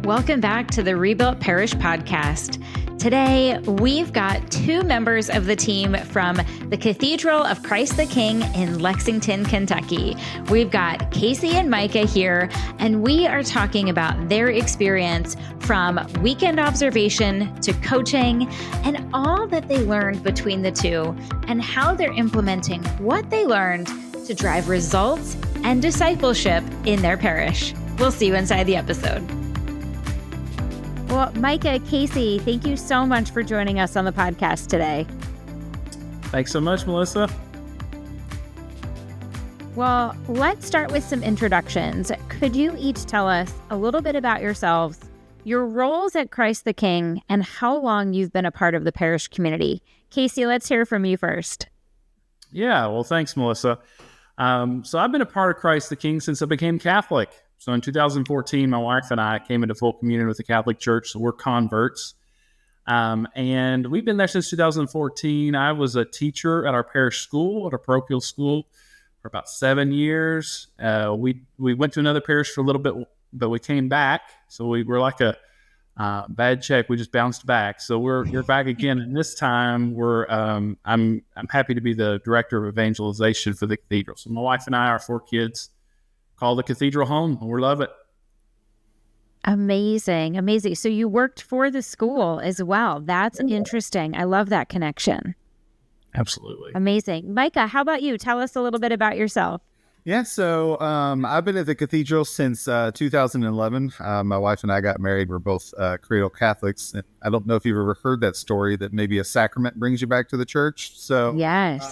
Welcome back to the Rebuilt Parish podcast. Today, we've got two members of the team from the Cathedral of Christ the King in Lexington, Kentucky. We've got Casey and Micah here, and we are talking about their experience from weekend observation to coaching and all that they learned between the two and how they're implementing what they learned to drive results and discipleship in their parish. We'll see you inside the episode. Well, Micah, Casey, thank you so much for joining us on the podcast today. Thanks so much, Melissa. Well, let's start with some introductions. Could you each tell us a little bit about yourselves, your roles at Christ the King, and how long you've been a part of the parish community? Casey, let's hear from you first. Yeah, well, thanks, Melissa. So I've been a part of Christ the King since I became Catholic. So in 2014, my wife and I came into full communion with the Catholic Church, so we're converts. And we've been there since 2014. I was a teacher at our parish school, at a parochial school, for about 7 years. We went to another parish for a little bit, but we came back. So we were like a bad check. We just bounced back. So we're back again, and this time I'm happy to be the director of evangelization for the cathedral. So my wife and I, our 4 kids, call the cathedral home. We love it. Amazing. So you worked for the school as well. That's interesting. I love that connection. Absolutely. Amazing. Micah, how about you? Tell us a little bit about yourself. Yeah, so I've been at the cathedral since 2011. My wife and I got married. We're both cradle Catholics. And I don't know if you've ever heard that story that maybe a sacrament brings you back to the church. So yes,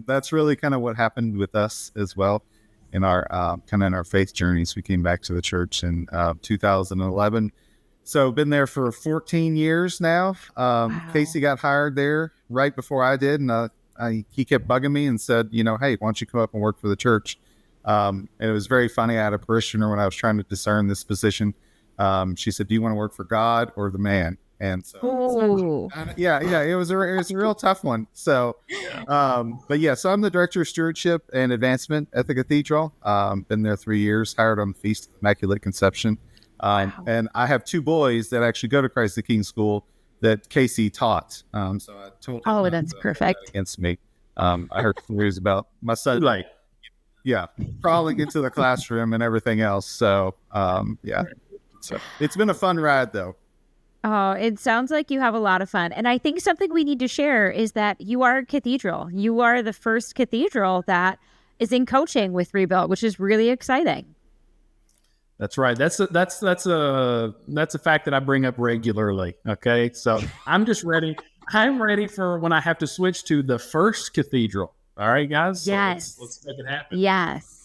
that's really kind of what happened with us as well. In our kind of in our faith journeys, we came back to the church in 2011. So been there for 14 years now. Wow. Casey got hired there right before I did, and he kept bugging me and said, hey, why don't you come up and work for the church? And it was very funny. I had a parishioner when I was trying to discern this position. She said, do you want to work for God or the man? And so, it was a real tough one. So, so I'm the director of stewardship and advancement at the cathedral. Been there 3 years, hired on the Feast of Immaculate Conception. Wow. And I have 2 boys that actually go to Christ the King School that Casey taught. So I told him that's perfect. Against me. I heard some news about my son, crawling into the classroom and everything else. So, so it's been a fun ride though. Oh, it sounds like you have a lot of fun. And I think something we need to share is that you are a cathedral. You are the first cathedral that is in coaching with Rebuilt, which is really exciting. That's right. That's a fact that I bring up regularly. Okay. So I'm just ready. I'm ready for when I have to switch to the first cathedral. All right, guys. Yes. So let's make it happen. Yes.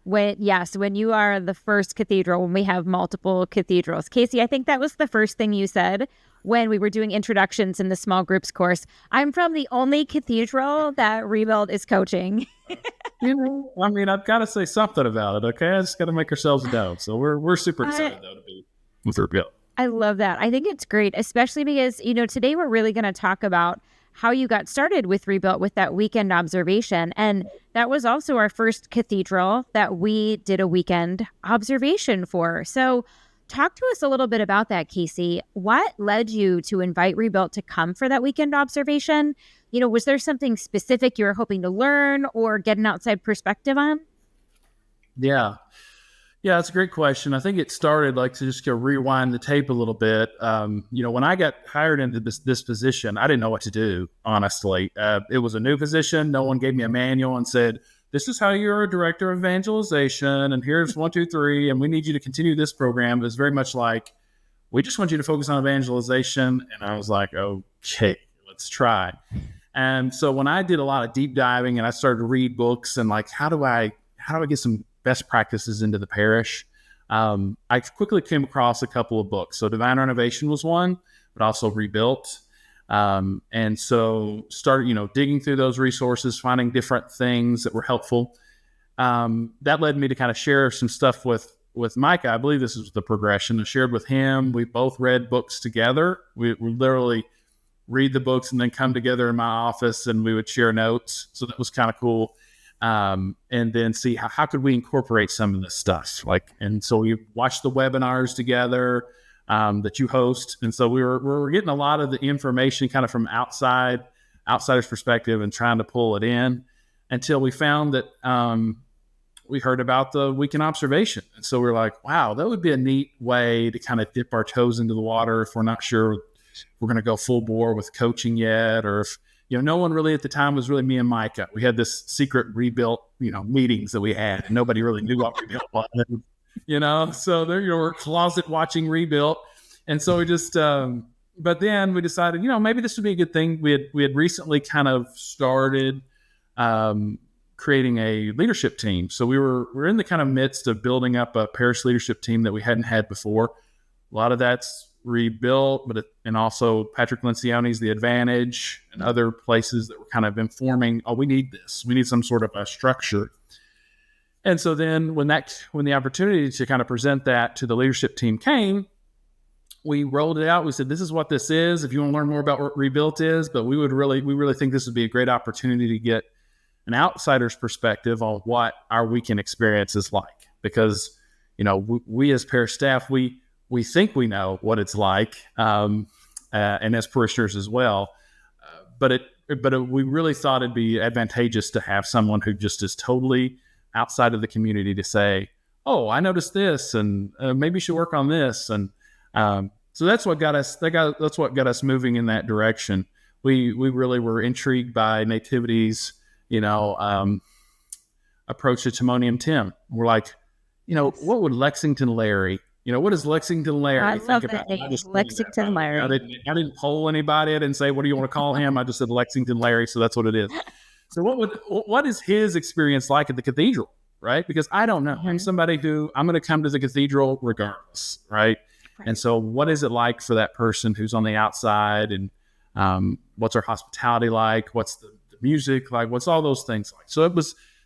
When you are the first cathedral, when we have multiple cathedrals. Casey, I think that was the first thing you said when we were doing introductions in the small groups course. I'm from the only cathedral that Rebuild is coaching. I've got to say something about it, okay? I just got to make ourselves known. So we're super excited, though, to be with Rebuild. I love that. I think it's great, especially because, today we're really going to talk about how you got started with Rebuilt with that weekend observation. And that was also our first cathedral that we did a weekend observation for. So talk to us a little bit about that, Casey. What led you to invite Rebuilt to come for that weekend observation? Was there something specific you were hoping to learn or get an outside perspective on? Yeah, that's a great question. I think it started to just go rewind the tape a little bit. When I got hired into this position, I didn't know what to do, honestly. It was a new position. No one gave me a manual and said, this is how you're a director of evangelization, and here's 1, 2, 3, and we need you to continue this program. It was very much like, we just want you to focus on evangelization. And I was like, okay, let's try. And so when I did a lot of deep diving and I started to read books and how do I get some best practices into the parish, I quickly came across a couple of books. So Divine Renovation was one, but also Rebuilt. And so started, digging through those resources, finding different things that were helpful. That led me to kind of share some stuff with Micah. I believe this is the progression. I shared with him. We both read books together. We literally read the books and then come together in my office and we would share notes. So that was kind of cool. And then see how could we incorporate some of this stuff. And so we watched the webinars together. that you host. And so we were getting a lot of the information kind of from outsider's perspective and trying to pull it in until we found that we heard about the weekend observation. And so we were like, wow, that would be a neat way to kind of dip our toes into the water if we're not sure we're going to go full bore with coaching yet, or if, no one really at the time was really me and Micah. We had this secret rebuilt, meetings that we had, and nobody really knew what rebuilt was, so there we're closet watching rebuilt. And so we just, but then we decided, maybe this would be a good thing. We had recently kind of started, creating a leadership team. So we're in the kind of midst of building up a parish leadership team that we hadn't had before. A lot of that's rebuilt, and also Patrick Lencioni's The Advantage and other places that were kind of informing, we need this. We need some sort of a structure. And so then when the opportunity to kind of present that to the leadership team came, we rolled it out. We said, this is what this is. If you want to learn more about what Rebuilt is, but we really think this would be a great opportunity to get an outsider's perspective on what our weekend experience is like, because, we as parish staff, we think we know what it's like, and as parishioners as well. But we really thought it'd be advantageous to have someone who just is totally outside of the community to say, oh, I noticed this, and maybe you should work on this. And so that's what got us moving in that direction. We really were intrigued by Nativity's approach to Timonium Tim. We're like, what would Lexington Larry, what does Lexington Larry think about? Lexington Larry. I didn't poll anybody. I didn't say, what do you want to call him? I just said Lexington Larry. So that's what it is. So what is his experience like at the cathedral? Right. Because I don't know. I'm somebody who I'm going to come to the cathedral regardless. Right. And so what is it like for that person who's on the outside, and what's our hospitality like? What's the music like? What's all those things like? So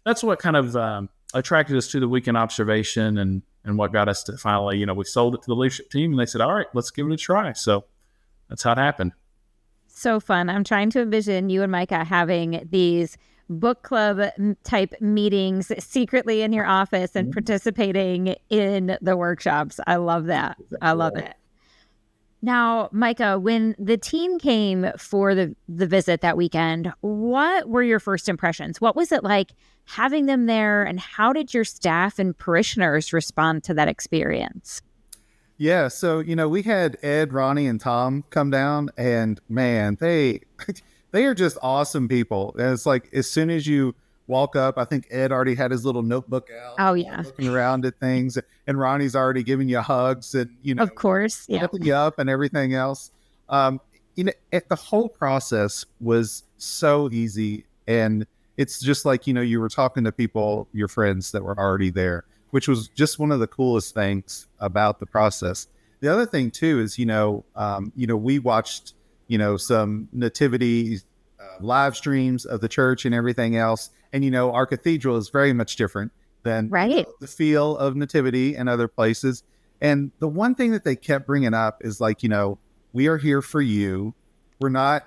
that's what kind of attracted us to the weekend observation, and what got us to finally, we sold it to the leadership team, and they said, all right, let's give it a try. So that's how it happened. So fun. I'm trying to envision you and Micah having these book club type meetings secretly in your office and participating in the workshops. I love that. I love it. Now, Micah, when the team came for the visit that weekend, what were your first impressions? What was it like having them there, and how did your staff and parishioners respond to that experience? Yeah, so, we had Ed, Ronnie, and Tom come down, and man, they are just awesome people. And it's like, as soon as you walk up, I think Ed already had his little notebook out. Oh, yeah. Looking around at things, and Ronnie's already giving you hugs and, of course, yeah, helping you up and everything else. The whole process was so easy, and it's just like, you were talking to people, your friends that were already there, which was just one of the coolest things about the process. The other thing too is, we watched, some nativity live streams of the church and everything else. And, our cathedral is very much different than the feel of nativity and other places. And the one thing that they kept bringing up is like, we are here for you. We're not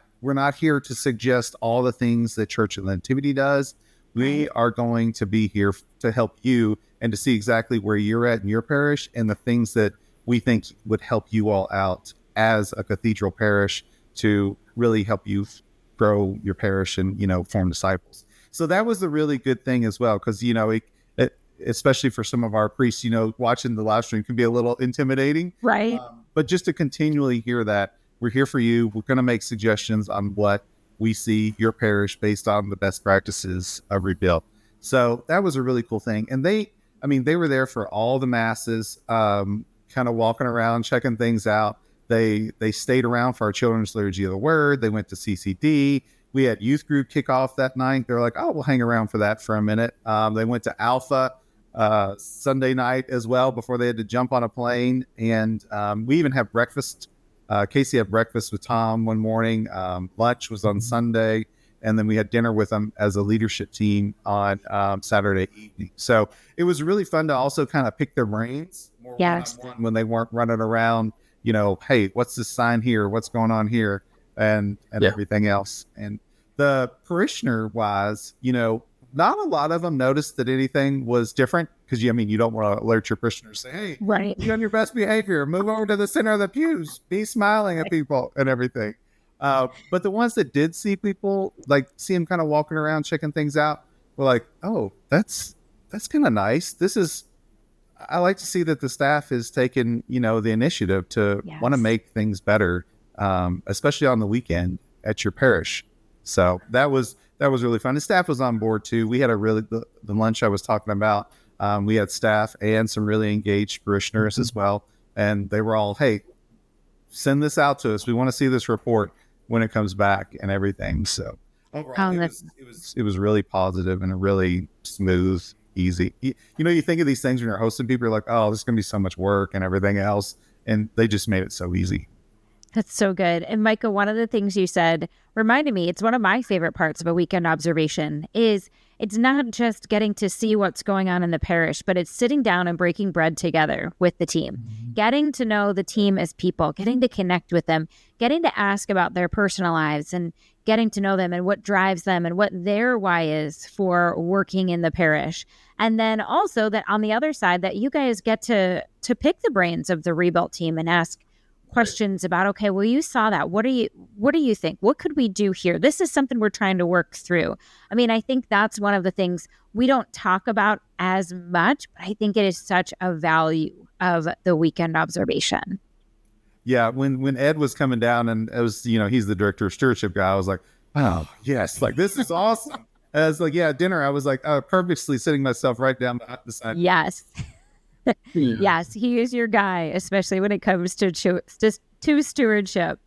here to suggest all the things that Church of the Nativity does. We are going to be here to help you and to see exactly where you're at in your parish and the things that we think would help you all out as a cathedral parish to really help you grow your parish and, form disciples. So that was the really good thing as well, because, especially for some of our priests, watching the live stream can be a little intimidating. Right. But just to continually hear that, we're here for you. We're going to make suggestions on what we see your parish based on the best practices of Rebuilt. So that was a really cool thing. And they were there for all the masses, kind of walking around, checking things out. They stayed around for our children's liturgy of the word. They went to CCD. We had youth group kickoff that night. They're like, oh, we'll hang around for that for a minute. They went to Alpha Sunday night as well before they had to jump on a plane. And we even have breakfast. Casey had breakfast with Tom one morning. Lunch was on Sunday. And then we had dinner with them as a leadership team on Saturday evening. So it was really fun to also kind of pick their brains more one-on-one when they weren't running around, hey, what's this sign here? What's going on here? And everything else. And the parishioner wise, not a lot of them noticed that anything was different because you don't want to alert your parishioners, say, hey, Right. be on your best behavior, move over to the center of the pews, be smiling at people and everything. But the ones that did see people, like see them kind of walking around, checking things out, were like, oh, that's kind of nice. I like to see that the staff is taking, the initiative to want to make things better, especially on the weekend at your parish. So that was really fun. The staff was on board too. We had the lunch I was talking about. We had staff and some really engaged parishioners as well. And they were all, hey, send this out to us. We want to see this report when it comes back and everything. So overall, it was really positive and a really smooth, easy. You think of these things when you're hosting people, you're like, oh, this is going to be so much work and everything else. And they just made it so easy. That's so good. And Micah, one of the things you said reminded me, it's one of my favorite parts of a weekend observation, is it's not just getting to see what's going on in the parish, but it's sitting down and breaking bread together with the team, getting to know the team as people, getting to connect with them, getting to ask about their personal lives and getting to know them and what drives them and what their why is for working in the parish. And then also that on the other side, that you guys get to pick the brains of the Rebuilt team and ask questions about, okay, well, you saw that. What do you think? What could we do here? This is something we're trying to work through. I think that's one of the things we don't talk about as much, but I think it is such a value of the weekend observation. Yeah, when Ed was coming down and it was, he's the director of stewardship guy, I was like, oh, yes, like this is awesome. And I was like, yeah, dinner, I was like purposely sitting myself right down beside. Yes. Yes, he is your guy, especially when it comes to stewardship.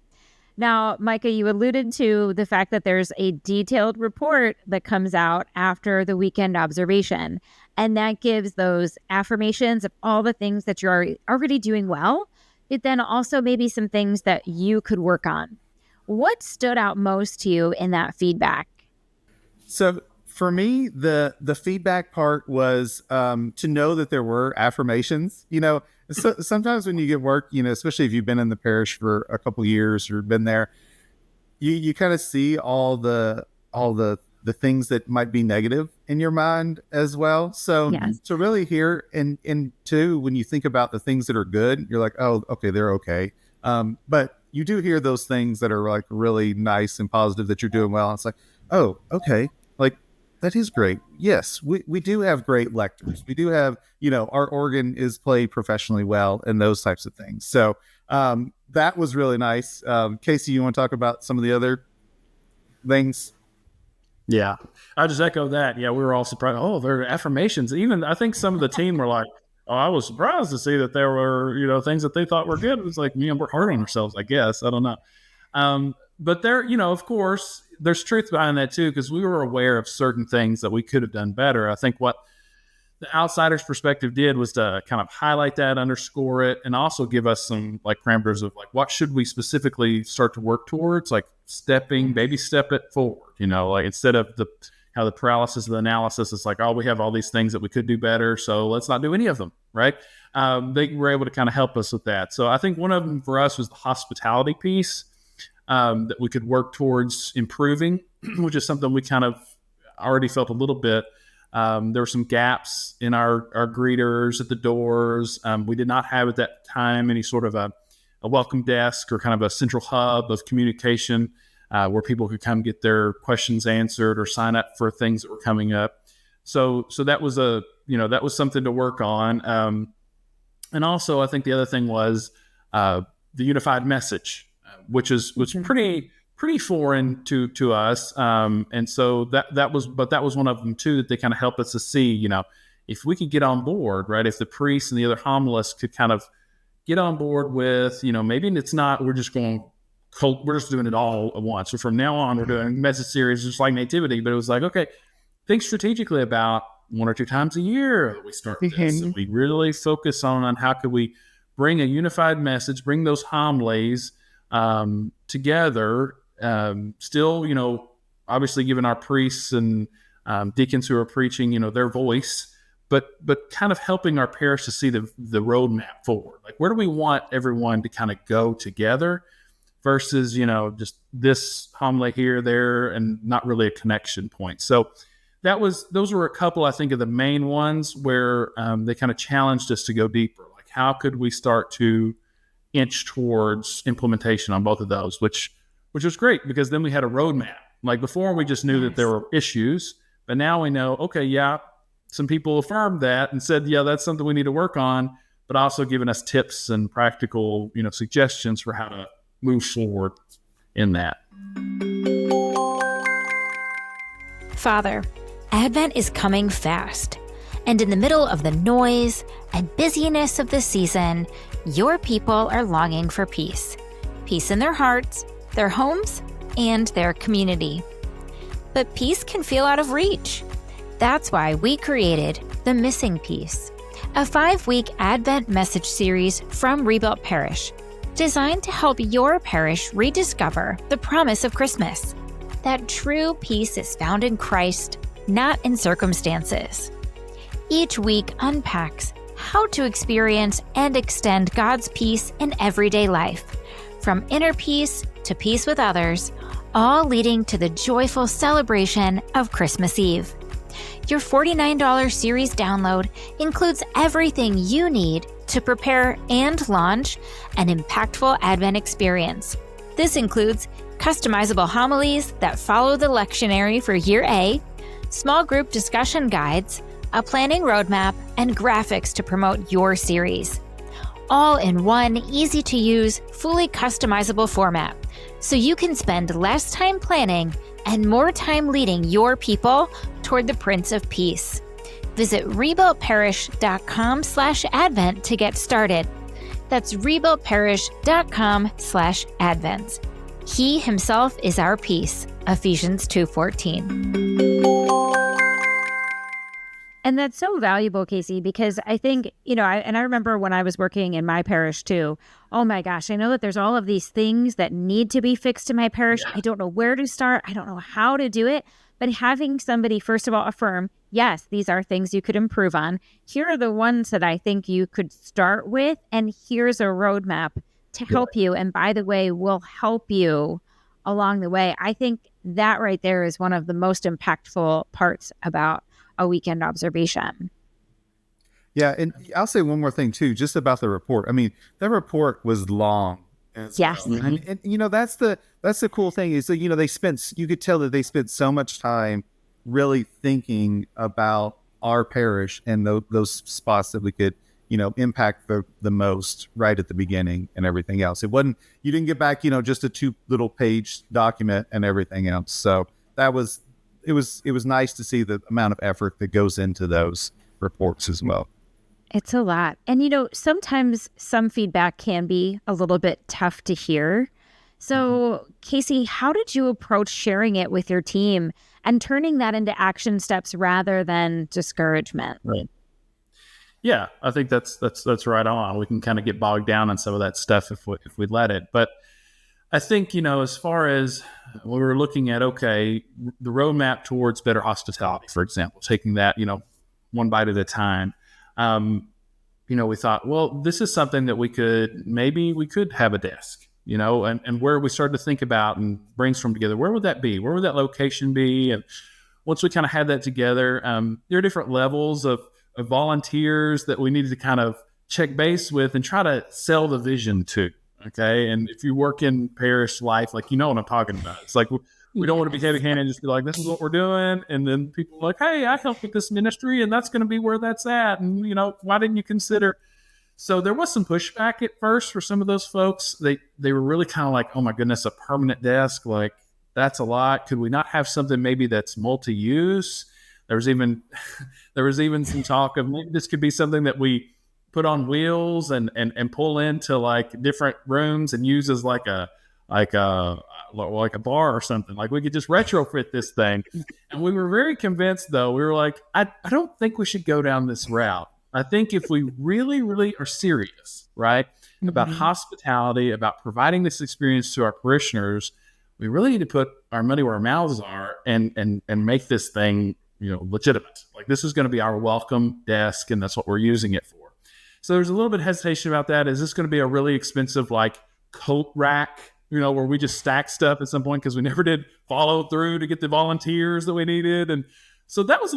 Now, Micah, you alluded to the fact that there's a detailed report that comes out after the weekend observation, and that gives those affirmations of all the things that you're already doing well, but then also maybe some things that you could work on. What stood out most to you in that feedback? So for me, the feedback part was to know that there were affirmations. So sometimes when you get work, especially if you've been in the parish for a couple of years or been there, you kind of see all the things that might be negative in your mind as well. So to really hear and too, when you think about the things that are good, you're like, oh, okay, they're okay. But you do hear those things that are like really nice and positive that you're doing well. It's like, oh, okay, like that is great. Yes, we do have great lectors. We do have, our organ is played professionally well and those types of things. So that was really nice. Casey, you want to talk about some of the other things? Yeah, I just echo that. Yeah, we were all surprised. Oh, there are affirmations. Even I think some of the team were like, oh, I was surprised to see that there were, things that they thought were good. It was like, we're hard on ourselves, I guess. I don't know. But there, of course, there's truth behind that too, because we were aware of certain things that we could have done better. I think what the outsider's perspective did was to kind of highlight that, underscore it, and also give us some like parameters of like, what should we specifically start to work towards? Like baby step it forward, like instead of how the paralysis of the analysis is like, oh, we have all these things that we could do better, so let's not do any of them, right? They were able to kind of help us with that. So I think one of them for us was the hospitality piece that we could work towards improving, which is something we kind of already felt a little bit. There were some gaps in our greeters at the doors. We did not have at that time any sort of a welcome desk or kind of a central hub of communication where people could come get their questions answered or sign up for things that were coming up. So that was that was something to work on. And also I think the other thing was the unified message, which was pretty foreign to us. And so that was one of them too, that they kind of helped us to see, if we could get on board, right? If the priests and the other homilists could kind of get on board with, maybe it's not, we're just doing it all at once. So from now on, we're doing message series just like nativity, but it was like, okay, think strategically about 1 or 2 times a year that we start this. And we really focus on how could we bring a unified message, bring those homilies together, still, obviously giving our priests and deacons who are preaching, their voice, but kind of helping our parish to see the roadmap forward. Like, where do we want everyone to kind of go together versus, just this homily here, there, and not really a connection point. So those were a couple, I think, of the main ones where they kind of challenged us to go deeper. Like, how could we start to inch towards implementation on both of those, which was great, because then we had a roadmap. Like, before, we just knew that there were issues, but now we know, okay, yeah, some people affirmed that and said, yeah, that's something we need to work on, but also giving us tips and practical, suggestions for how to move forward in that. Father, Advent is coming fast, and in the middle of the noise and busyness of the season, your people are longing for peace. Peace in their hearts, their homes, and their community. But peace can feel out of reach. That's why we created The Missing Piece, a 5-week Advent message series from Rebuilt Parish, designed to help your parish rediscover the promise of Christmas. That true peace is found in Christ, not in circumstances. Each week unpacks how to experience and extend God's peace in everyday life, from inner peace to peace with others, all leading to the joyful celebration of Christmas Eve. Your $49 series download includes everything you need to prepare and launch an impactful Advent experience. This includes customizable homilies that follow the lectionary for Year A, small group discussion guides, a planning roadmap, and graphics to promote your series. All in one easy-to-use, fully customizable format, so you can spend less time planning and more time leading your people toward the Prince of Peace. Visit rebuiltparish.com/advent to get started. That's rebuiltparish.com/advent. He himself is our peace, Ephesians 2:14. And that's so valuable, Casey, because I think, I remember when I was working in my parish too, oh my gosh, I know that there's all of these things that need to be fixed in my parish. I don't know where to start. I don't know how to do it. But having somebody, first of all, affirm, yes, these are things you could improve on. Here are the ones that I think you could start with. And here's a roadmap to help you. And by the way, we'll help you along the way. I think that right there is one of the most impactful parts about a weekend observation. Yeah. And I'll say one more thing too, just about the report. I mean, that report was long. Yes. Well. And that's the cool thing is that, you could tell that they spent so much time really thinking about our parish and those spots that we could, impact the most right at the beginning and everything else. It wasn't, you didn't get back, just a 2 little page document and everything else. So it was nice to see the amount of effort that goes into those reports as well. It's a lot. And, sometimes some feedback can be a little bit tough to hear. So, Casey, how did you approach sharing it with your team and turning that into action steps rather than discouragement? Right. Yeah, I think that's right on. We can kind of get bogged down on some of that stuff if we let it. But I think, as far as we were looking at, okay, the roadmap towards better hospitality, for example, taking that, one bite at a time. We thought, well, this is something that we could have a desk, and where we started to think about and brainstorm together, where would that be? Where would that location be? And once we kind of had that together, there are different levels of volunteers that we needed to kind of check base with and try to sell the vision to. Okay. And if you work in parish life, like, what I'm talking about. It's like, we don't want to be heavy-handed and just be like, this is what we're doing. And then people are like, hey, I help with this ministry and that's going to be where that's at. And, why didn't you consider? So there was some pushback at first for some of those folks. They were really kind of like, oh my goodness, a permanent desk. Like, that's a lot. Could we not have something maybe that's multi-use? There was even some talk of maybe this could be something that we put on wheels and pull into like different rooms and use as like a bar or something. Like, we could just retrofit this thing. And we were very convinced, though. We were like, I don't think we should go down this route. I think if we really, really are serious, right, about hospitality, about providing this experience to our parishioners, we really need to put our money where our mouths are and make this thing, legitimate. Like, this is going to be our welcome desk, and that's what we're using it for. So there's a little bit of hesitation about that. Is this going to be a really expensive, like, coat rack, where we just stack stuff at some point because we never did follow through to get the volunteers that we needed? And So that was a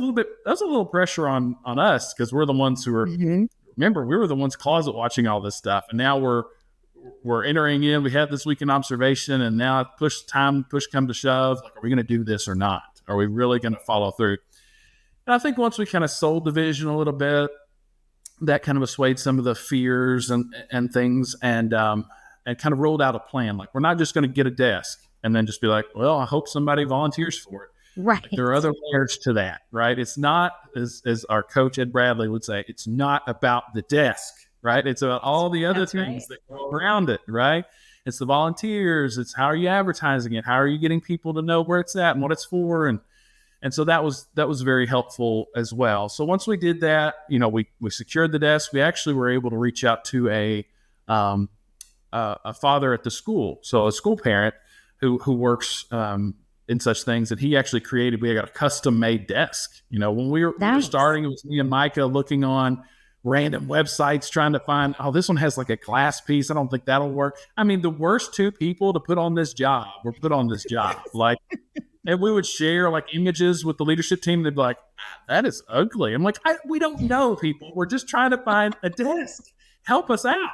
little pressure on us, because we're the ones who were, remember, we were the ones closet watching all this stuff. And now we're entering in, we had this week in observation, and now push come to shove, like, are we going to do this or not? Are we really going to follow through? And I think once we kind of sold the vision a little bit, that kind of assuaged some of the fears and things, and kind of rolled out a plan. Like, we're not just going to get a desk and then just be like, well, I hope somebody volunteers for it. Right. Like, there are other layers to that, right? It's not, as our coach Ed Bradley would say, it's not about the desk, right? It's about all the other things that go around it, right? It's the volunteers. It's how are you advertising it? How are you getting people to know where it's at and what it's for? And so that was very helpful as well. So once we did that, we secured the desk. We actually were able to reach out to a father at the school, so a school parent who works in such things, and he actually we got a custom made desk. When we were starting, it was me and Micah looking on random websites trying to find, this one has like a glass piece. I don't think that'll work. I mean, the worst two people to put on this job were put on this job. Like, and we would share like images with the leadership team. They'd be like, that is ugly. I'm like, we don't know, people. We're just trying to find a desk. Help us out,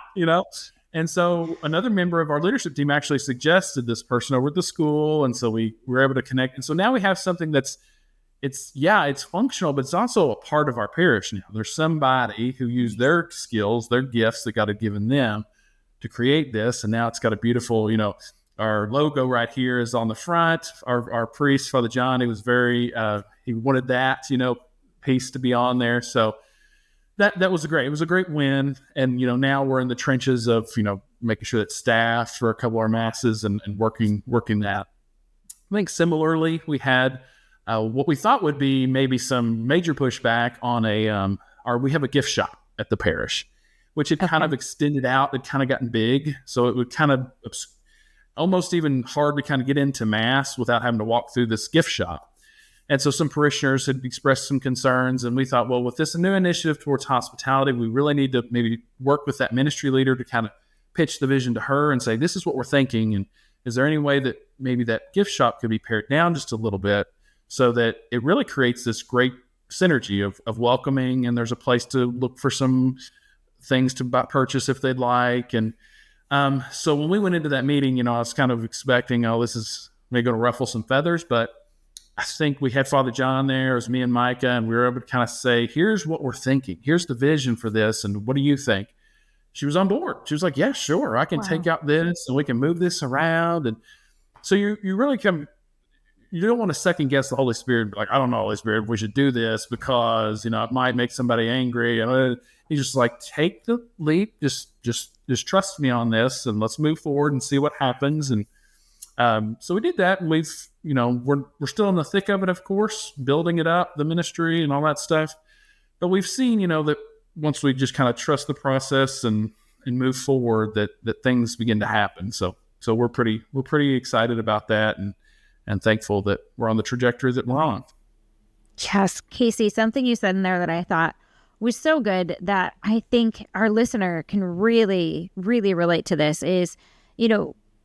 And so another member of our leadership team actually suggested this person over at the school. And so we were able to connect. And so now we have something it's functional, but it's also a part of our parish now. There's somebody who used their skills, their gifts that got given them to create this. And now it's got a beautiful, our logo right here is on the front. Our priest, Father John, he was he wanted that, piece to be on there. So that was it was a great win. And, now we're in the trenches of, making sure that staff for a couple of our masses and working that. I think similarly, we had what we thought would be maybe some major pushback on we have a gift shop at the parish, which had kind of extended out. It kind of gotten big. So it would kind of almost even hard to kind of get into mass without having to walk through this gift shop. And so some parishioners had expressed some concerns, and we thought, well, with this new initiative towards hospitality, we really need to maybe work with that ministry leader to kind of pitch the vision to her and say, this is what we're thinking. And is there any way that maybe that gift shop could be pared down just a little bit so that it really creates this great synergy of welcoming, and there's a place to look for some things to purchase if they'd like. And so when we went into that meeting, I was kind of expecting, this is maybe going to ruffle some feathers, but I think we had Father John there. It was me and Micah, and we were able to kind of say, here's what we're thinking. Here's the vision for this, and what do you think? She was on board. She was like, yeah, sure. I can take out this, and we can move this around. And so you really you don't want to second guess the Holy Spirit. Like, I don't know, Holy Spirit, we should do this because, it might make somebody angry. And he's just like, take the leap. Just trust me on this, and let's move forward and see what happens. And so we did that, and we've, we're still in the thick of it, of course, building it up, the ministry and all that stuff. But we've seen, that once we just kind of trust the process and move forward, that things begin to happen. So we're pretty excited about that, and thankful that we're on the trajectory that we're on. Yes, Casey, something you said in there that I thought was so good that I think our listener can really, really relate to this is,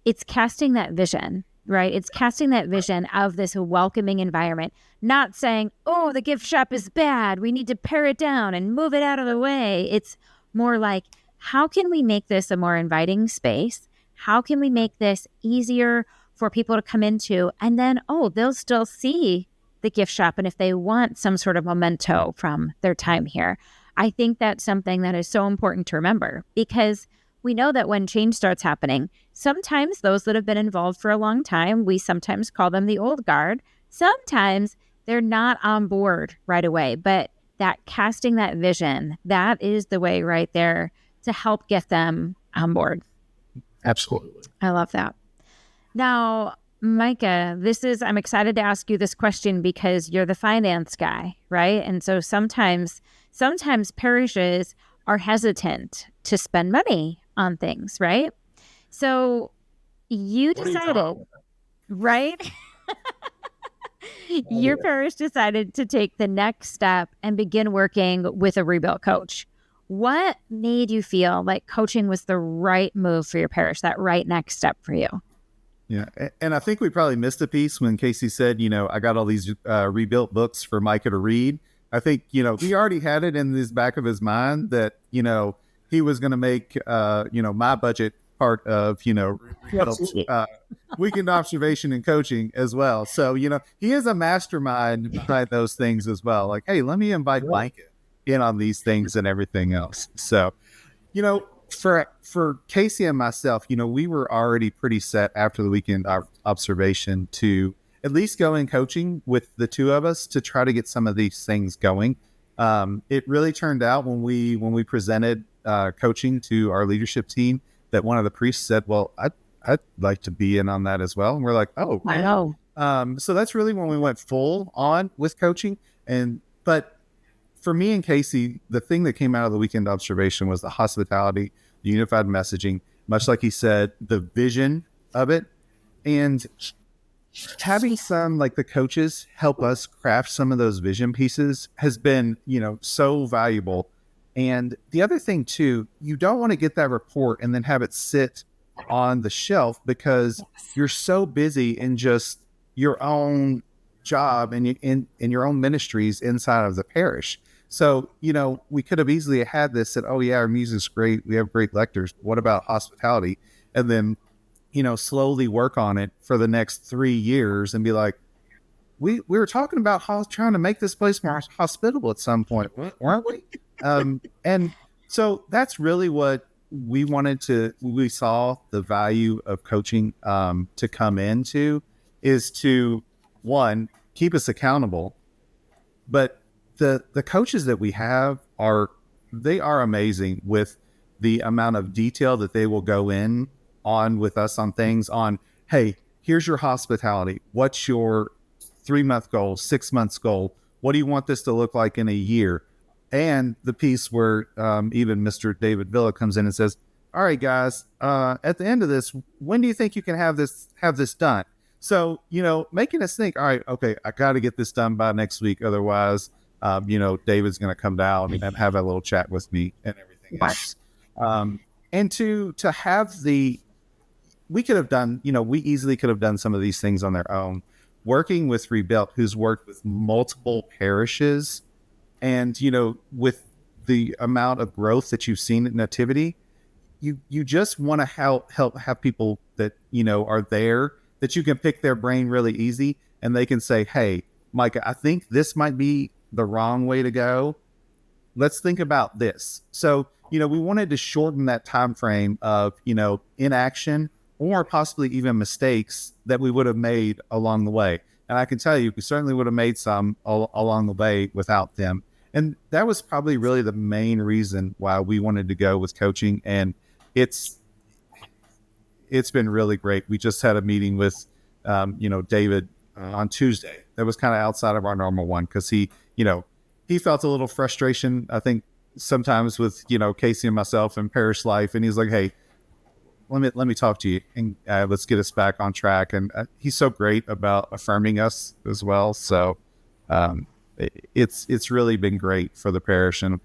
it's casting that vision, right? It's casting that vision of this welcoming environment, not saying, oh, the gift shop is bad, we need to pare it down and move it out of the way. It's more like, how can we make this a more inviting space? How can we make this easier for people to come into? And then, they'll still see the gift shop. And if they want some sort of memento from their time here, I think that's something that is so important to remember, because we know that when change starts happening, sometimes those that have been involved for a long time, we sometimes call them the old guard. Sometimes they're not on board right away, but that casting that vision, that is the way right there to help get them on board. Absolutely. I love that. Now, Micah, I'm excited to ask you this question because you're the finance guy, right? And so sometimes parishes are hesitant to spend money on things, right? So you decided, right? Your parish decided to take the next step and begin working with a rebuilt coach. What made you feel like coaching was the right move for your parish, that right next step for you? Yeah. And I think we probably missed a piece when Casey said, I got all these rebuilt books for Micah to read. I think, he already had it in the back of his mind that, he was going to make, my budget part of, weekend observation and coaching as well. So, he is a mastermind behind those things as well. Like, hey, let me invite Micah in on these things and everything else. So, for Casey and myself, we were already pretty set after the weekend observation to at least go in coaching with the two of us to try to get some of these things going. It really turned out when we presented coaching to our leadership team that one of the priests said, well, I'd like to be in on that as well. And we're like, oh, I know. So that's really when we went full on with coaching. But for me and Casey, the thing that came out of the weekend observation was the hospitality, the unified messaging, much like he said, the vision of it. And having some, like the coaches, help us craft some of those vision pieces has been, so valuable. And the other thing too, you don't want to get that report and then have it sit on the shelf because you're so busy in just your own job and in your own ministries inside of the parish. So, we could have easily had this said, oh yeah, our music's great. We have great lectors. What about hospitality? And then, slowly work on it for the next 3 years and be like, we were talking about trying to make this place more hospitable at some point, weren't we? And so that's really what we saw the value of coaching to come into is to, one, keep us accountable, but the coaches that we have are amazing with the amount of detail that they will go in on with us on things on, hey, here's your hospitality. What's your 3-month goal, 6 months goal? What do you want this to look like in a year? And the piece where even Mr. David Villa comes in and says, all right, guys, at the end of this, when do you think you can have this done? So, making us think, all right, okay, I got to get this done by next week. Otherwise, David's going to come down and have a little chat with me and everything else. And to have we could have done, we easily could have done some of these things on their own. Working with Rebuilt, who's worked with multiple parishes, and, with the amount of growth that you've seen at Nativity, you just want to help have people that, are there, that you can pick their brain really easy and they can say, hey, Micah, I think this might be the wrong way to go. Let's think about this. So, we wanted to shorten that time frame of, inaction or possibly even mistakes that we would have made along the way. And I can tell you, we certainly would have made some along the way without them. And that was probably really the main reason why we wanted to go with coaching. And it's been really great. We just had a meeting with, David on Tuesday. That was kind of outside of our normal one because he felt a little frustration, I think, sometimes with, Casey and myself and parish life. And he's like, hey, let me talk to you and let's get us back on track. And he's so great about affirming us as well. So it's really been great for the parish. And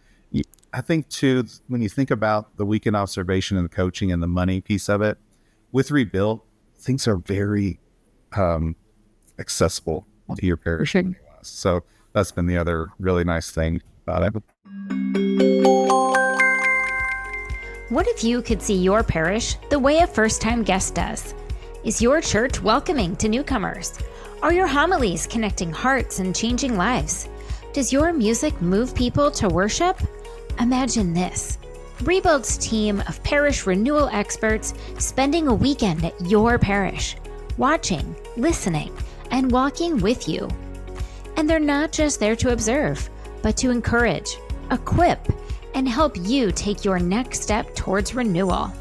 I think too, when you think about the weekend observation and the coaching and the money piece of it, with Rebuilt, things are very accessible to your parish. Sure. So that's been the other really nice thing about it. What if you could see your parish the way a first-time guest does? Is your church welcoming to newcomers? Are your homilies connecting hearts and changing lives? Does your music move people to worship? Imagine this. Rebuilt's team of parish renewal experts spending a weekend at your parish, watching, listening, and walking with you. And they're not just there to observe, but to encourage, equip, and help you take your next step towards renewal.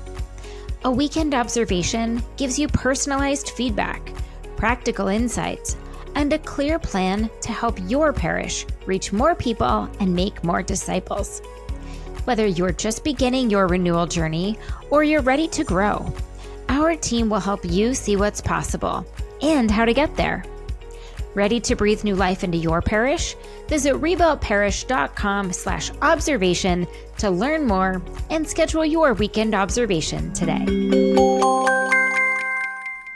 A weekend observation gives you personalized feedback, practical insights, and a clear plan to help your parish reach more people and make more disciples. Whether you're just beginning your renewal journey or you're ready to grow, our team will help you see what's possible and how to get there. Ready to breathe new life into your parish? Visit rebuiltparish.com/observation to learn more and schedule your weekend observation today.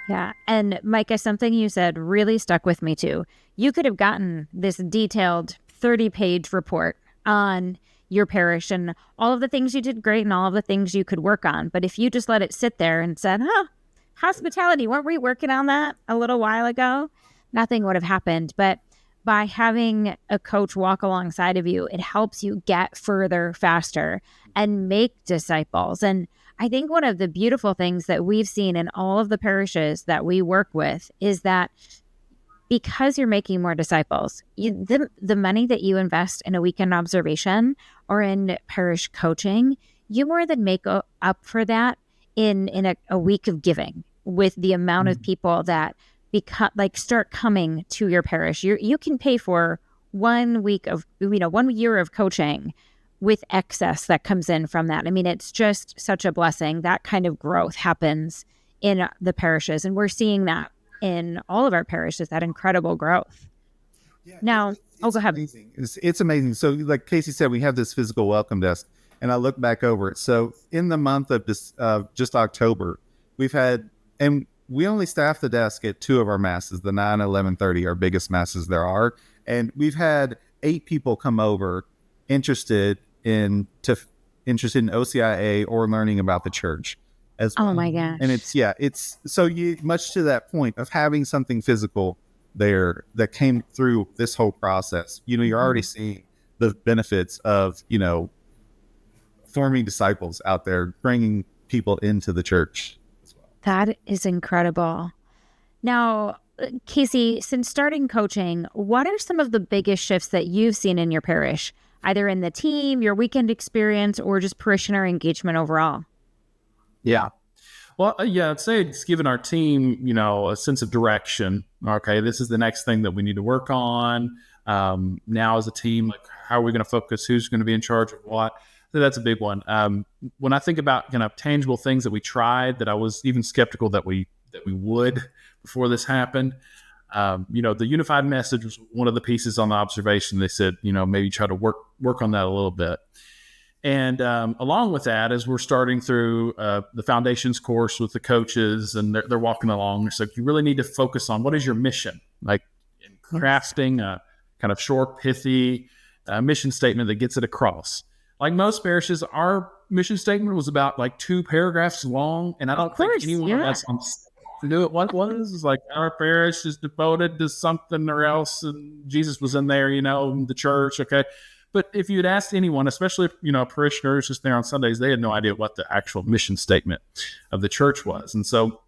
Yeah. And Micah, something you said really stuck with me too. You could have gotten this detailed 30-page report on your parish and all of the things you did great and all of the things you could work on. But if you just let it sit there and said, hospitality, weren't we working on that a little while ago? Nothing would have happened. But by having a coach walk alongside of you, it helps you get further faster and make disciples. And I think one of the beautiful things that we've seen in all of the parishes that we work with is that because you're making more disciples, the money that you invest in a weekend observation or in parish coaching, you more than make up for that in a week of giving with the amount of people that start coming to your parish. You can pay for 1 week of, 1 year of coaching with excess that comes in from that. I mean, it's just such a blessing. That kind of growth happens in the parishes. And we're seeing that in all of our parishes, that incredible growth. Yeah, now, go ahead. Amazing. It's amazing. So like Casey said, we have this physical welcome desk, and I look back over it. So in the month of this, just October, we've had, and we only staff the desk at 2 of our masses, the 9, 11:30, our biggest masses there are. And we've had 8 people come over interested in OCIA or learning about the church as well. Oh my gosh. And it's so much to that point of having something physical there that came through this whole process. You're already seeing the benefits of, forming disciples out there, bringing people into the church as well. That is incredible. Now, Casey, since starting coaching, what are some of the biggest shifts that you've seen in your parish, either in the team, your weekend experience, or just parishioner engagement overall? Yeah. Well, I'd say it's given our team, a sense of direction. Okay, this is the next thing that we need to work on. Now as a team, like how are we going to focus? Who's going to be in charge of what? So that's a big one. When I think about kind of tangible things that we tried that I was even skeptical that we would before this happened, the unified message was one of the pieces on the observation. They said, maybe try to work on that a little bit. And along with that, as we're starting through the foundations course with the coaches and they're walking along, so you really need to focus on what is your mission, like in crafting a kind of short, pithy mission statement that gets it across. Like most parishes, our mission statement was about like 2 paragraphs long, and I don't think anyone else knew it. What was like our parish is devoted to something or else, and Jesus was in there, the church, okay. But if you'd asked anyone, especially, parishioners just there on Sundays, they had no idea what the actual mission statement of the church was. And so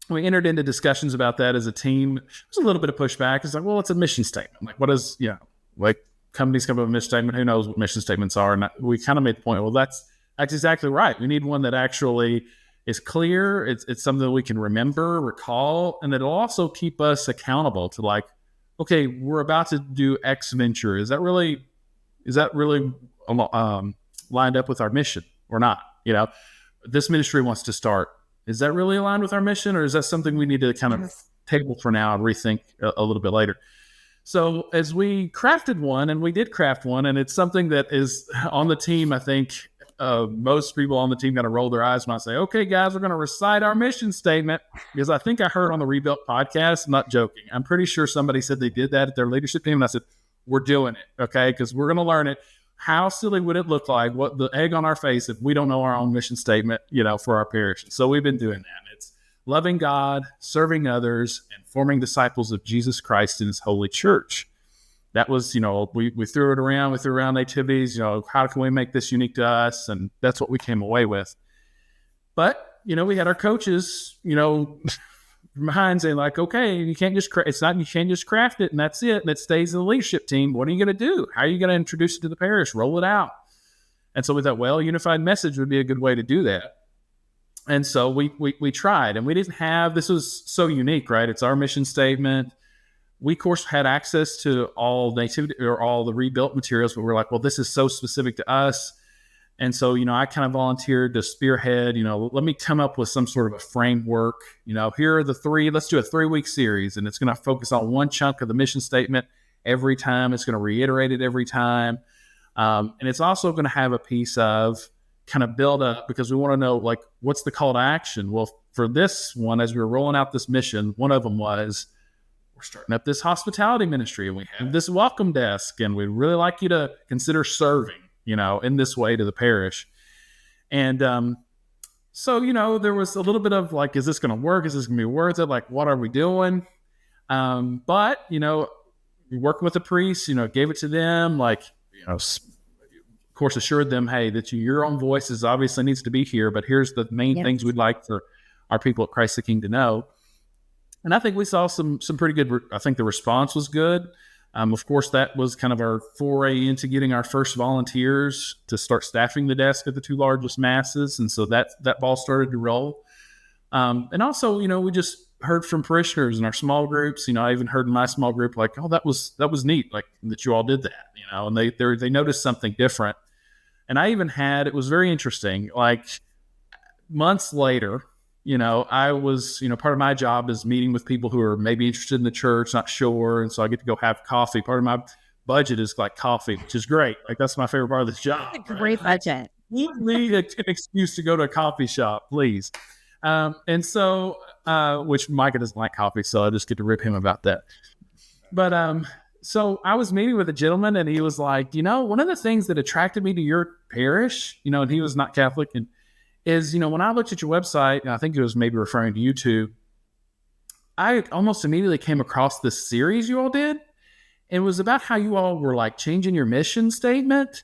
we entered into discussions about that as a team. There's a little bit of pushback. It's like, well, it's a mission statement. Like, what is, like companies come up with a mission statement. Who knows what mission statements are? And we kind of made the point, well, that's exactly right. We need one that actually is clear. It's something that we can remember, recall, and it'll also keep us accountable to like, okay, we're about to do X venture. Is that really lined up with our mission or not? This ministry wants to start. Is that really aligned with our mission, or is that something we need to kind of table for now and rethink a little bit later? So as we crafted one, and we did craft one, and it's something that is on the team, I think most people on the team kind of roll their eyes when I say, okay, guys, we're going to recite our mission statement, because I think I heard on the Rebuilt podcast, not joking, I'm pretty sure somebody said they did that at their leadership team, and I said, we're doing it, okay, because we're going to learn it. How silly would it look like, what the egg on our face, if we don't know our own mission statement, for our parish? So we've been doing that. It's loving God, serving others, and forming disciples of Jesus Christ in his holy church. That was, we threw it around. We threw around activities, how can we make this unique to us? And that's what we came away with. But, we had our coaches, from behind saying like, okay, you can't just craft it and that's it. That stays in the leadership team. What are you going to do? How are you going to introduce it to the parish? Roll it out. And so we thought, well, unified message would be a good way to do that. And so we tried, and we didn't have, this was so unique, right? It's our mission statement. We, of course, had access to all the rebuilt materials, but we're like, well, this is so specific to us. And so, I kind of volunteered to spearhead, let me come up with some sort of a framework. Here are the 3, let's do a 3-week series, and it's going to focus on one chunk of the mission statement every time. It's going to reiterate it every time. And it's also going to have a piece of kind of build up, because we want to know, like, what's the call to action? Well, for this one, as we were rolling out this mission, one of them was, we're starting up this hospitality ministry and we have this welcome desk and we'd really like you to consider serving, in this way to the parish. And so, there was a little bit of like, is this going to work? Is this going to be worth it? Like, what are we doing? But, we worked with the priests, gave it to them, like, of course, assured them, hey, that your own voices obviously needs to be here, but here's the main things we'd like for our people at Christ the King to know. And I think we saw some pretty good, I think the response was good. Of course, that was kind of our foray into getting our first volunteers to start staffing the desk at the two largest masses. And so that ball started to roll. And also, we just heard from parishioners in our small groups. I even heard in my small group, like, oh, that was neat, like that you all did that, and they noticed something different. And I even had, it was very interesting, like months later, I was, part of my job is meeting with people who are maybe interested in the church, not sure. And so I get to go have coffee. Part of my budget is like coffee, which is great. Like that's my favorite part of this job. That's a great budget. You need an excuse to go to a coffee shop, please. And so, which Micah doesn't like coffee, so I just get to rip him about that. But, so I was meeting with a gentleman and he was like, one of the things that attracted me to your parish, and he was not Catholic, and is, when I looked at your website, and I think it was maybe referring to you two, I almost immediately came across this series you all did. It was about how you all were like changing your mission statement.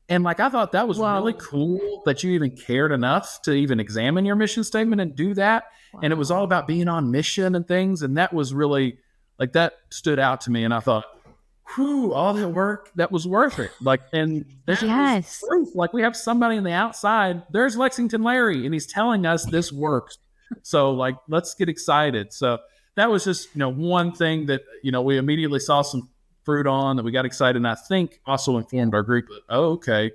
And like, I thought that was really cool that you even cared enough to even examine your mission statement and do that. Wow. And it was all about being on mission and things. And that was really like, that stood out to me. And I thought, whew, all that work, that was worth it. Like, and there's proof. Like we have somebody on the outside, there's Lexington Larry, and he's telling us this works. So like, let's get excited. So that was just, one thing that, we immediately saw some fruit on, that we got excited, and I think also informed our group that, oh, okay,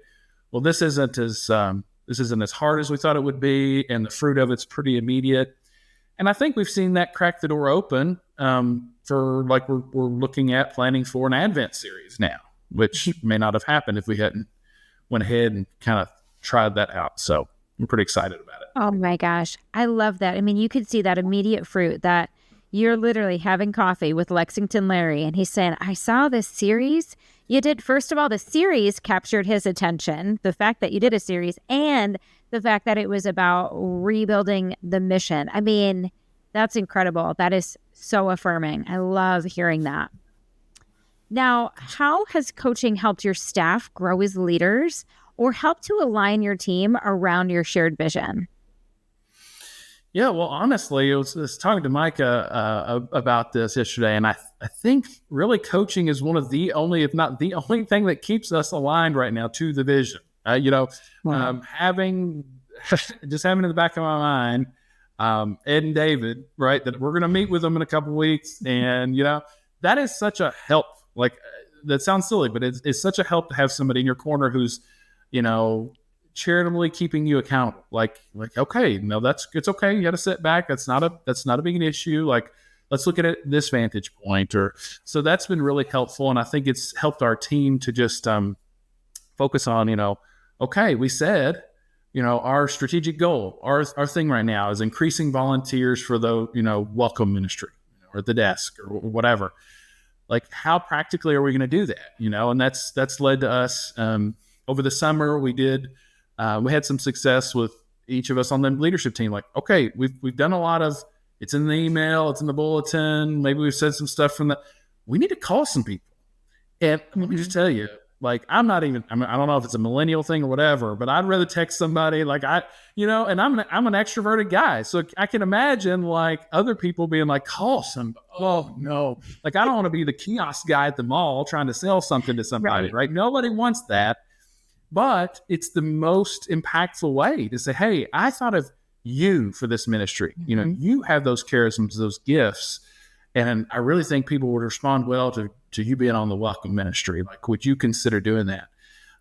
well, this isn't as hard as we thought it would be, and the fruit of it's pretty immediate. And I think we've seen that crack the door open for like we're looking at planning for an Advent series now, which may not have happened if we hadn't went ahead and kind of tried that out. So I'm pretty excited about it. Oh my gosh, I love that. I mean, you could see that immediate fruit that. You're literally having coffee with Lexington Larry, and he's saying, I saw this series you did. First of all, the series captured his attention, the fact that you did a series, and the fact that it was about rebuilding the mission. I mean, that's incredible. That is so affirming. I love hearing that. Now, how has coaching helped your staff grow as leaders or help to align your team around your shared vision? Yeah, well, honestly, I was talking to Micah about this yesterday, and I think really coaching is one of the only, if not the only thing that keeps us aligned right now to the vision. Having in the back of my mind, Ed and David, right, that we're going to meet with them in a couple of weeks, and that is such a help. Like that sounds silly, but it's such a help to have somebody in your corner who's, charitably keeping you accountable. Like, okay, no, it's okay. You got to sit back. That's not a big issue. Like, let's look at it this vantage point. So that's been really helpful. And I think it's helped our team to just focus on, okay, we said, our strategic goal, our thing right now is increasing volunteers for the, welcome ministry or the desk or whatever. Like, how practically are we going to do that? And that's led to us over the summer. We had some success with each of us on the leadership team. Like, okay, we've done a lot of, it's in the email, it's in the bulletin. Maybe we've said some stuff from that. We need to call some people. And let me just tell you, like, I don't know if it's a millennial thing or whatever, but I'd rather text somebody like and I'm an extroverted guy. So I can imagine like other people being like, call some, oh no. Like, I don't want to be the kiosk guy at the mall trying to sell something to somebody, right? Nobody wants that. But it's the most impactful way to say, hey, I thought of you for this ministry. You have those charisms, those gifts. And I really think people would respond well to you being on the welcome ministry. Like, would you consider doing that?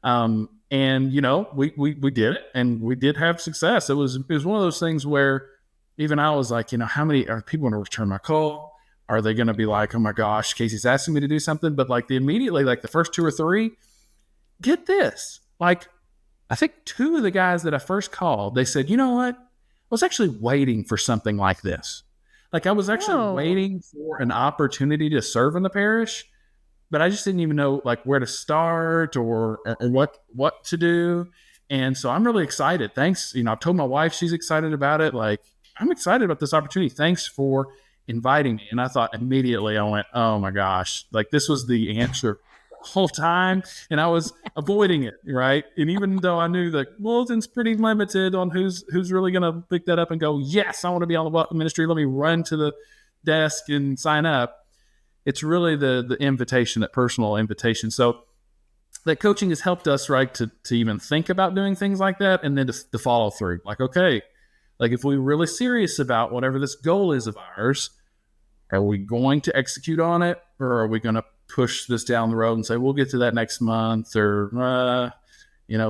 And, we did it, and we did have success. It was one of those things where even I was like, how many are people going to return my call? Are they going to be like, oh my gosh, Casey's asking me to do something? But like the first 2 or 3, get this. Like, I think 2 of the guys that I first called, they said, you know what? was actually waiting for something like this. Like I was actually waiting for an opportunity to serve in the parish, but I just didn't even know like where to start or what to do. And so I'm really excited. Thanks. You know, I've told my wife, she's excited about it. Like, I'm excited about this opportunity. Thanks for inviting me. And I thought immediately, I went, oh my gosh, like this was the answer the whole time. And I was avoiding it. Right. And even though I knew that bulletin's pretty limited on who's really going to pick that up and go, yes, I want to be on the welcome ministry. Let me run to the desk and sign up. It's really the invitation, that personal invitation. So that coaching has helped us, right, to even think about doing things like that, and then to follow through. Like, okay, like if we're really serious about whatever this goal is of ours, are we going to execute on it, or are we going to push this down the road and say, we'll get to that next month, or,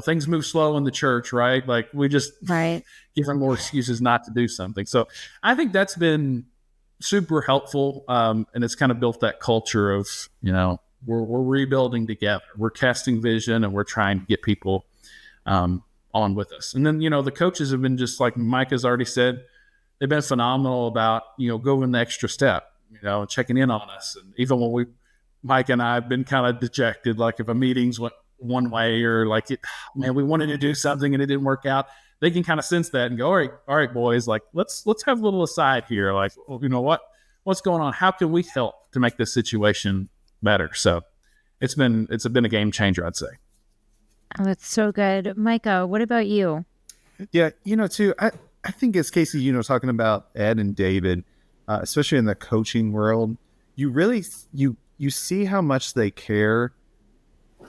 things move slow in the church, right? Like we just give them more excuses not to do something. So I think that's been super helpful. And it's kind of built that culture of, we're rebuilding together. We're casting vision, and we're trying to get people on with us. And then, the coaches have been just like Micah's already said, they've been phenomenal about, going the extra step, checking in on us. And even when Micah and I have been kind of dejected, like if a meeting's went one way or like, we wanted to do something and it didn't work out, they can kind of sense that and go, all right, boys, like let's have a little aside here. Like, what's going on? How can we help to make this situation better? So it's been a game changer, I'd say. Oh, that's so good. Micah, what about you? Yeah, too, I think as Casey, talking about Ed and David, especially in the coaching world, you really, you see how much they care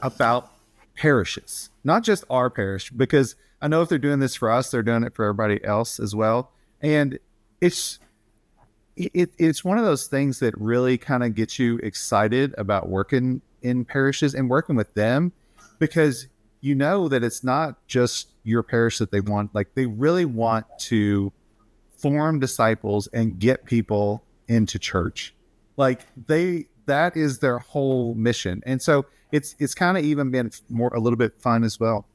about parishes, not just our parish, because I know if they're doing this for us, they're doing it for everybody else as well. And it's one of those things that really kind of gets you excited about working in parishes and working with them, because that it's not just your parish that they want. Like they really want to form disciples and get people into church. Like that is their whole mission. And so it's kind of even been a little bit fun as well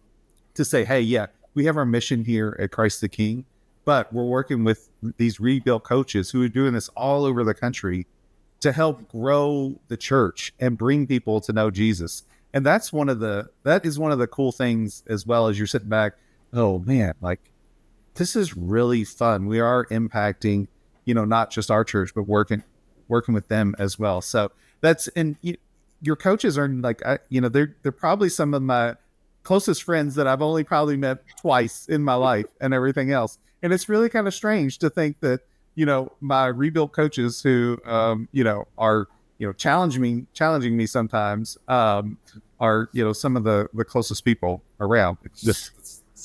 to say, hey, yeah, we have our mission here at Christ the King, but we're working with these rebuilt coaches who are doing this all over the country to help grow the church and bring people to know Jesus. And that is one of the cool things, as well, as you're sitting back, oh man, like this is really fun. We are impacting, not just our church, but working with them as well. So your coaches are like, they're probably some of my closest friends that I've only probably met twice in my life and everything else. And it's really kind of strange to think that, my rebuilt coaches who, are, challenging me sometimes, are, some of the closest people around. It's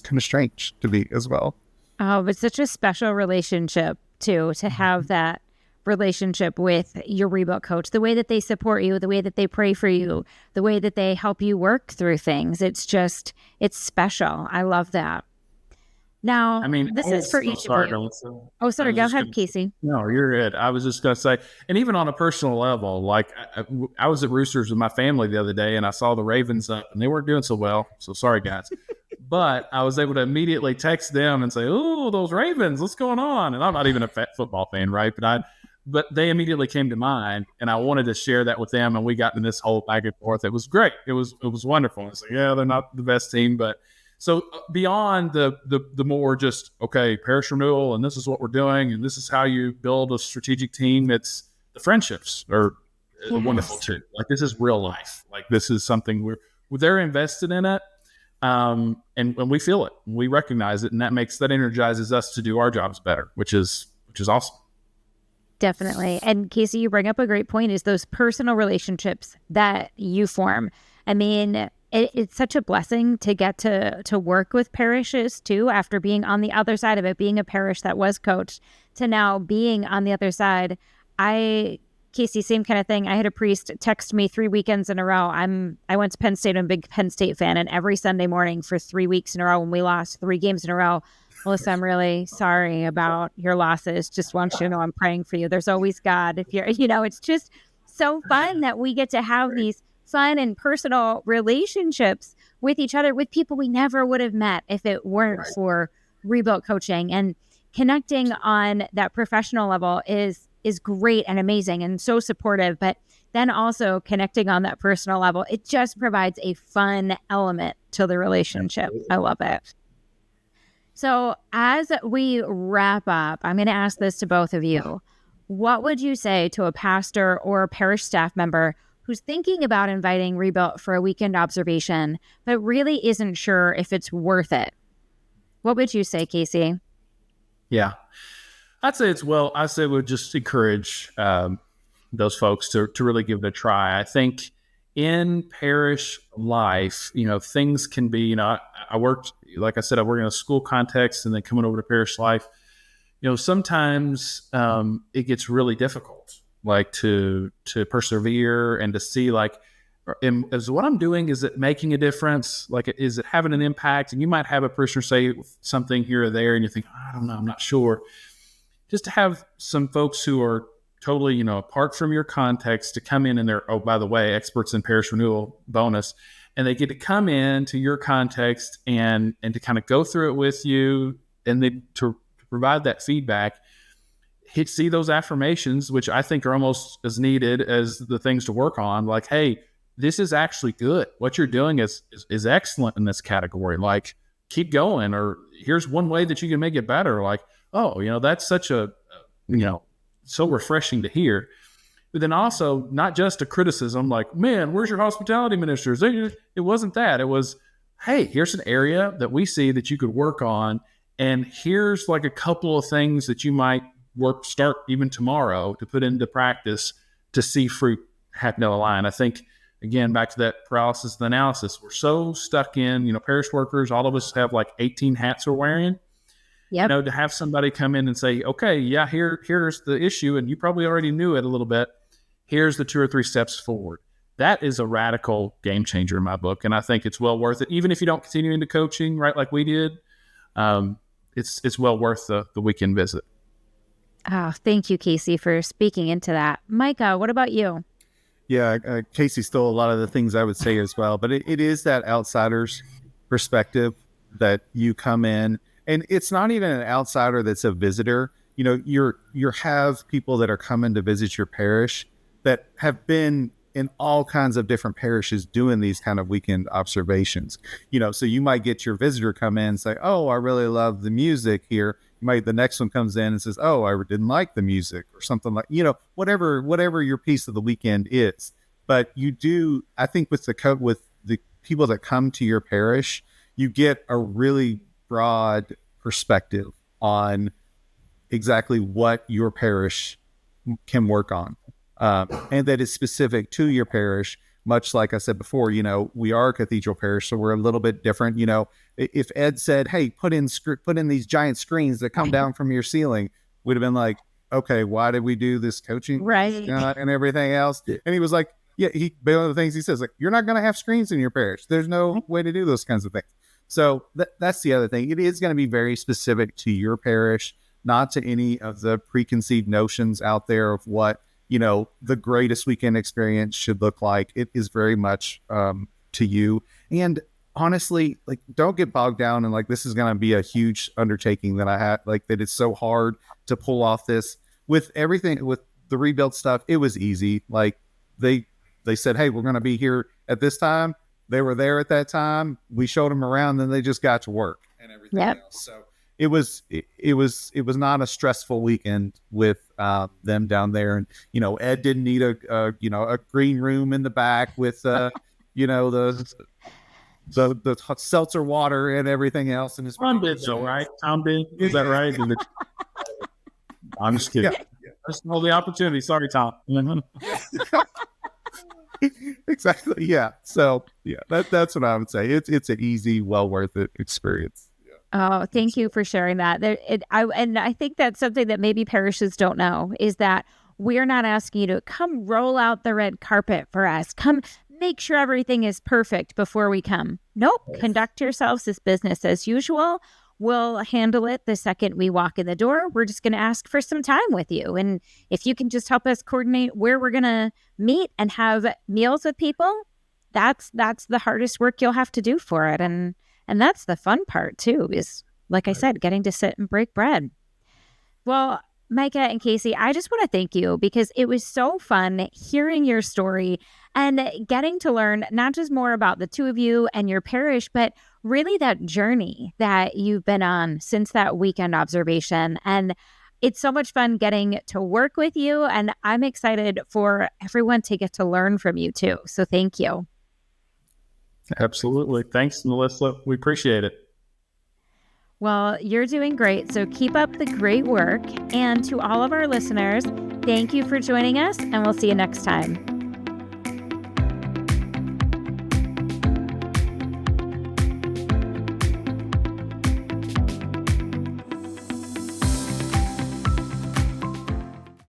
kind of strange to me as well. Oh, it's such a special relationship too, to have that relationship with your rebuilt coach, the way that they support you, the way that they pray for you, the way that they help you work through things. It's special. I love that. Now, this is for each of you. Oh, sorry. Go ahead, Casey. No, you're good. I was just going to say, and even on a personal level, like I was at Roosters with my family the other day, and I saw the Ravens up, and they weren't doing so well. So sorry, guys. But I was able to immediately text them and say, "Oh, those Ravens, what's going on?" And I'm not even a football fan, right? But they immediately came to mind, and I wanted to share that with them, and we got in this whole back and forth. It was great. It was wonderful. It's like, yeah, they're not the best team, but so beyond the more just, okay, parish renewal, and this is what we're doing, and this is how you build a strategic team. It's the friendships are wonderful too. Like this is real life. Like this is something they're invested in it, and we feel it, we recognize it, and that energizes us to do our jobs better, which is awesome. Definitely. And Casey, you bring up a great point, is those personal relationships that you form. It's such a blessing to get to work with parishes too, after being on the other side of it, being a parish that was coached, to now being on the other side. Casey, same kind of thing. I had a priest text me 3 weekends in a row. I went to Penn State. I'm a big Penn State fan. And every Sunday morning for 3 weeks in a row, when we lost 3 games in a row, Melissa, I'm really sorry about your losses. Just want you to know I'm praying for you. There's always God. If you're, it's just so fun that we get to have these fun and personal relationships with each other, with people we never would have met if it weren't for rebuilt coaching. And connecting on that professional level is great and amazing and so supportive, but then also connecting on that personal level, it just provides a fun element to the relationship. Absolutely. I love it. So as we wrap up, I'm going to ask this to both of you. What would you say to a pastor or a parish staff member who's thinking about inviting Rebuilt for a weekend observation, but really isn't sure if it's worth it? What would you say, Casey? Yeah, I say we'd just encourage those folks to really give it a try. I think in parish life, things can be, I worked, like I said, I work in a school context and then coming over to parish life, sometimes it gets really difficult, like to persevere and to see is what I'm doing, is it making a difference? Like, is it having an impact? And you might have a parishioner say something here or there and you think, I don't know, I'm not sure. Just to have some folks who are totally, apart from your context to come in and they're, oh, by the way, experts in parish renewal bonus, and they get to come in to your context and to kind of go through it with you and then to provide that feedback, see those affirmations, which I think are almost as needed as the things to work on. Like, hey, this is actually good. What you're doing is excellent in this category. Like, keep going. Or here's one way that you can make it better. Like, oh, that's such a, so refreshing to hear. But then also not just a criticism like, man, where's your hospitality ministers? It wasn't that. It was, hey, here's an area that we see that you could work on. And here's like a couple of things that you might start even tomorrow to put into practice to see fruit happen down the line. I think, again, back to that paralysis of analysis, we're so stuck in, parish workers, all of us have like 18 hats we're wearing. Yep. To have somebody come in and say, okay, yeah, here's the issue, and you probably already knew it a little bit. Here's the 2 or 3 steps forward. That is a radical game changer in my book, and I think it's well worth it. Even if you don't continue into coaching, right, like we did, it's well worth the weekend visit. Oh, thank you, Casey, for speaking into that. Micah, what about you? Yeah, Casey stole a lot of the things I would say as well, but it is that outsider's perspective that you come in. And it's not even an outsider that's a visitor. You have people that are coming to visit your parish that have been in all kinds of different parishes doing these kind of weekend observations. So you might get your visitor come in and say, oh, I really love the music here. The next one comes in and says, oh, I didn't like the music, or something like, whatever your piece of the weekend is. But you do, I think with the people that come to your parish, you get a really broad perspective on exactly what your parish can work on, and that is specific to your parish. Much like I said before, we are a cathedral parish, so we're a little bit different. If Ed said, hey, put in these giant screens that come down from your ceiling, we'd have been like, okay, why did we do this coaching, right, and everything else? And he was like, yeah, one of the things he says, like, you're not going to have screens in your parish. There's no way to do those kinds of things. So that's the other thing. It is going to be very specific to your parish, not to any of the preconceived notions out there of what, the greatest weekend experience should look like. It is very much to you. And honestly, like, don't get bogged down and like, this is going to be a huge undertaking that I had, like, that it's so hard to pull off this. With everything, with the Rebuilt stuff, it was easy. Like, they said, hey, we're going to be here at this time. They were there at that time. We showed them around, then they just got to work and everything else. So it was not a stressful weekend with them down there. And Ed didn't need a green room in the back with the seltzer water and everything else. And his Tom did though, right? Tom did. Is that right? I'm just kidding. Yeah. Just hold the opportunity. Sorry, Tom. Exactly. Yeah. So yeah, that's what I would say. It's an easy, well worth it experience. Yeah. Oh, thank you for sharing that. I think that's something that maybe parishes don't know, is that we're not asking you to come roll out the red carpet for us. Come make sure everything is perfect before we come. Nope. Conduct yourselves as business as usual. We'll handle it the second we walk in the door. We're just going to ask for some time with you. And if you can just help us coordinate where we're going to meet and have meals with people, that's the hardest work you'll have to do for it. And that's the fun part too, is, like I said, getting to sit and break bread. Well, Micah and Casey, I just want to thank you because it was so fun hearing your story and getting to learn not just more about the two of you and your parish, but really that journey that you've been on since that weekend observation. And it's so much fun getting to work with you. And I'm excited for everyone to get to learn from you too. So thank you. Absolutely. Thanks, Melissa. We appreciate it. Well, you're doing great. So keep up the great work. And to all of our listeners, thank you for joining us, and we'll see you next time.